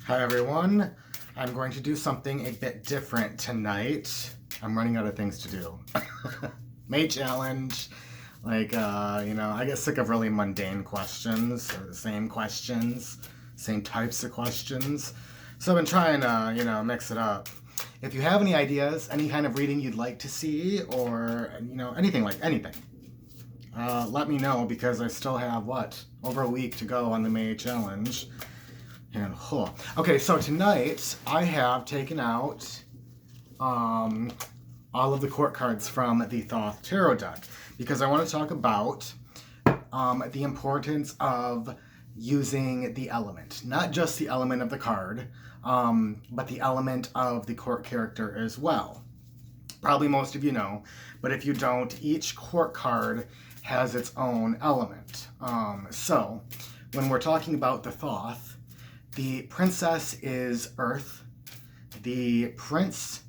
Hi everyone. I'm going to do something a bit different tonight. I'm running out of things to do. May challenge. I get sick of really mundane questions or the same questions, same types of questions. So I've been trying to, mix it up. If you have any ideas, any kind of reading you'd like to see, or, anything, let me know because I still have, over a week to go on the May challenge. And okay, so tonight I have taken out all of the court cards from the Thoth Tarot deck because I want to talk about the importance of using the element, not just the element of the card, but the element of the court character as well. Probably most of you know, but if you don't, each court card has its own element. So when we're talking about the Thoth, the princess is earth, the prince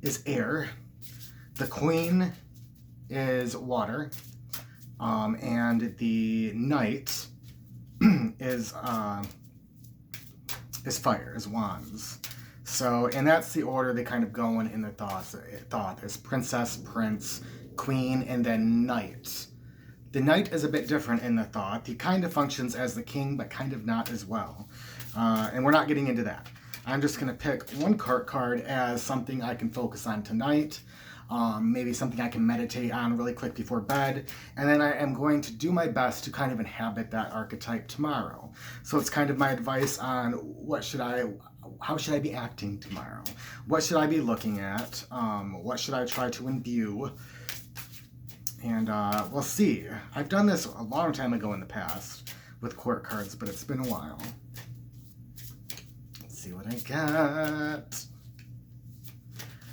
is air, the queen is water, and the knight is fire, is wands. So, and that's the order they kind of go in the Thoth is princess, prince, queen, and then knight. The knight is a bit different in the Thoth. He kind of functions as the king, but kind of not as well. And we're not getting into that. I'm just going to pick one card as something I can focus on tonight. Maybe something I can meditate on really quick before bed. And then I am going to do my best to kind of inhabit that archetype tomorrow. So it's kind of my advice on how should I be acting tomorrow? What should I be looking at? What should I try to imbue? And we'll see. I've done this a long time ago in the past with court cards, but it's been a while. Let's see what I got.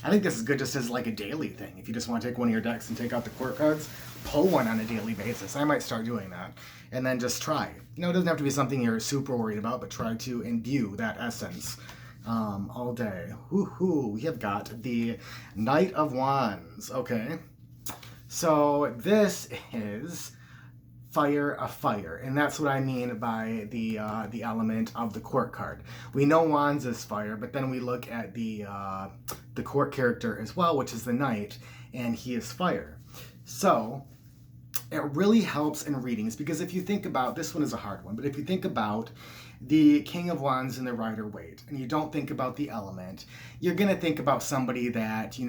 I think this is good just as like a daily thing. If you just want to take one of your decks and take out the court cards, pull one on a daily basis. I might start doing that. And then just try. It doesn't have to be something you're super worried about, but try to imbue that essence all day. Woohoo! We have got the Knight of Wands. Okay. So this is fire of fire, and that's what I mean by the element of the court card. We know wands is fire, but then we look at the court character as well, which is the knight, and he is fire. So it really helps in readings because if you think about, this one is a hard one, but if you think about the King of Wands and the Rider-Waite, and you don't think about the element, you're gonna think about somebody that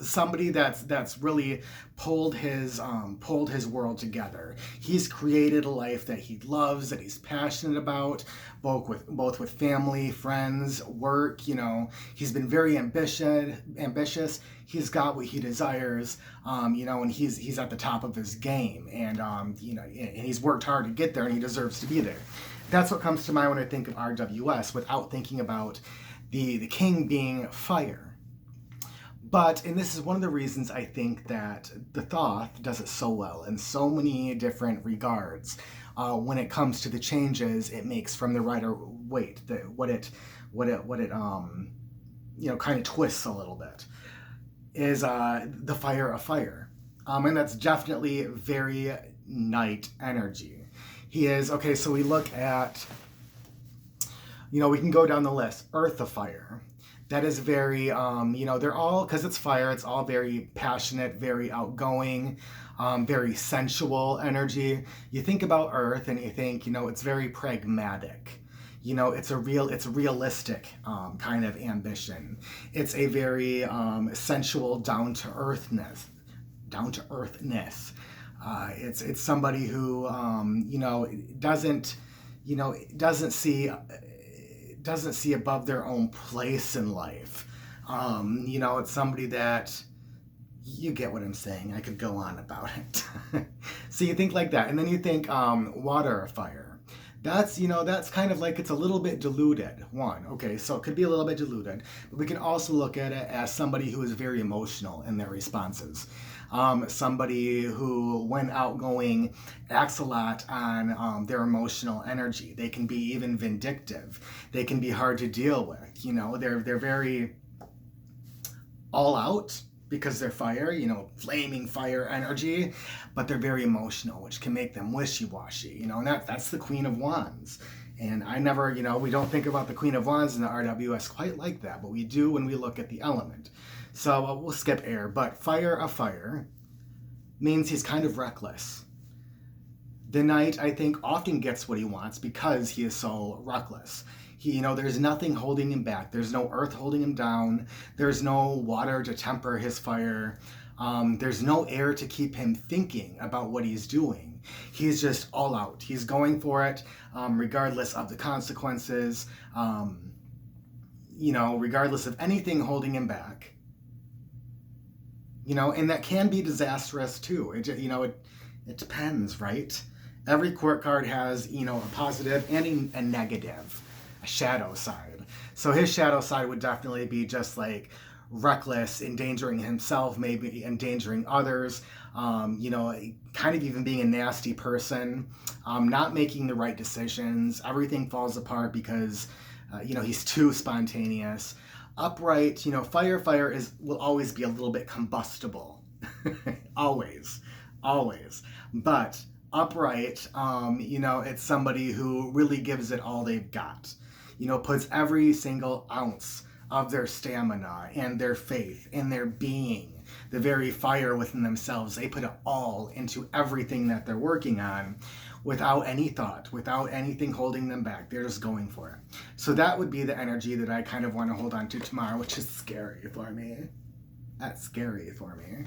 somebody that's really pulled his world together. He's created a life that he loves, that he's passionate about, both with family, friends, work. He's been very ambitious. He's got what he desires, and he's at the top of his game, and and he's worked hard to get there, and he deserves to be there. That's what comes to mind when I think of RWS, without thinking about the king being fire. And this is one of the reasons I think that the Thoth does it so well in so many different regards. When it comes to the changes it makes from the Rider-Waite, what it kind of twists a little bit, is the fire of fire, and that's definitely very knight energy. He is okay. So we look at, we can go down the list. Earth of fire. That is very, they're all, because it's fire, it's all very passionate, very outgoing, very sensual energy. You think about Earth and you think, it's very pragmatic. It's realistic kind of ambition. It's a very sensual, down-to-earthness. It's somebody who, doesn't see above their own place in life. It's somebody that, you get what I'm saying. I could go on about it. So you think like that, and then you think water or fire. That's kind of like, it's a little bit diluted. Okay, so it could be a little bit diluted, but we can also look at it as somebody who is very emotional in their responses. Somebody who, when outgoing, acts a lot on their emotional energy. They can be even vindictive. They can be hard to deal with. They're very all out because they're fire, flaming fire energy, but they're very emotional, which can make them wishy-washy, and that's the Queen of Wands. And I never, we don't think about the Queen of Wands in the RWS quite like that, but we do when we look at the element. So we'll skip air, but fire of fire means he's kind of reckless. The Knight, I think, often gets what he wants because he is so reckless. There's nothing holding him back. There's no earth holding him down. There's no water to temper his fire. There's no air to keep him thinking about what he's doing. He's just all out. He's going for it, regardless of the consequences, regardless of anything holding him back. And that can be disastrous too. It depends, right? Every court card has, a positive and a negative, a shadow side. So his shadow side would definitely be just like reckless, endangering himself, maybe endangering others, kind of even being a nasty person, not making the right decisions. Everything falls apart because, he's too spontaneous. Upright, fire will always be a little bit combustible. always. But upright, it's somebody who really gives it all they've got. Puts every single ounce of their stamina and their faith and their being, the very fire within themselves. They put it all into everything that they're working on without any thought, without anything holding them back. They're just going for it. So that would be the energy that I kind of want to hold on to tomorrow, which is scary for me. That's scary for me.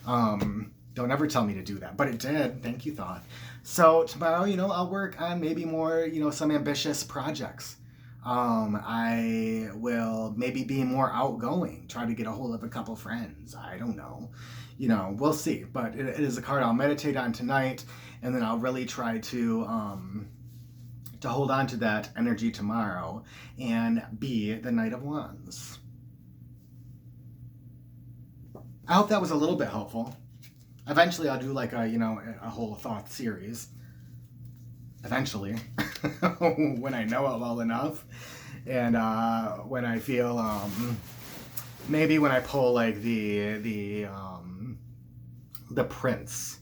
Don't ever tell me to do that, but it did. Thank you, thought. So tomorrow, I'll work on maybe more, some ambitious projects. I will maybe be more outgoing, try to get a hold of a couple friends. I don't know. We'll see. But it is a card I'll meditate on tonight, and then I'll really try to hold on to that energy tomorrow and be the Knight of Wands. I hope that was a little bit helpful. Eventually I'll do like a whole thought series. Eventually, when I know it well enough, and when I feel maybe when I pull like the Prince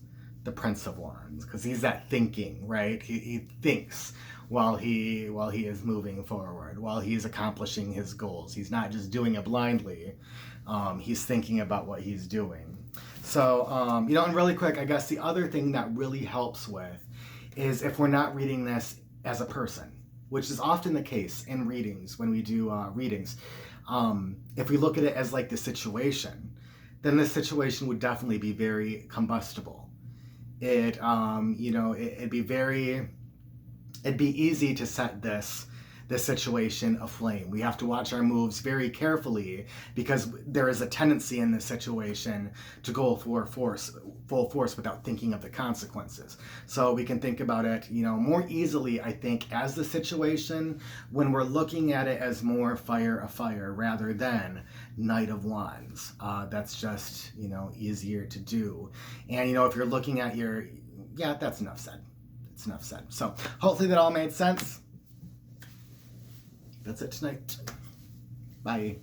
of Wands, because he's that thinking, right? He thinks while he is moving forward, while he's accomplishing his goals. He's not just doing it blindly. He's thinking about what he's doing. So and really quick, I guess the other thing that really helps with is if we're not reading this as a person, which is often the case in readings when we do readings. If we look at it as like the situation, then this situation would definitely be very combustible. It'd be easy to set this situation aflame. We have to watch our moves very carefully because there is a tendency in this situation to go for full force without thinking of the consequences. So we can think about it, more easily, I think, as the situation when we're looking at it as more fire of fire rather than Knight of Wands. That's just, easier to do. And, if you're looking at that's enough said. It's enough said. So hopefully that all made sense. That's it tonight. Bye.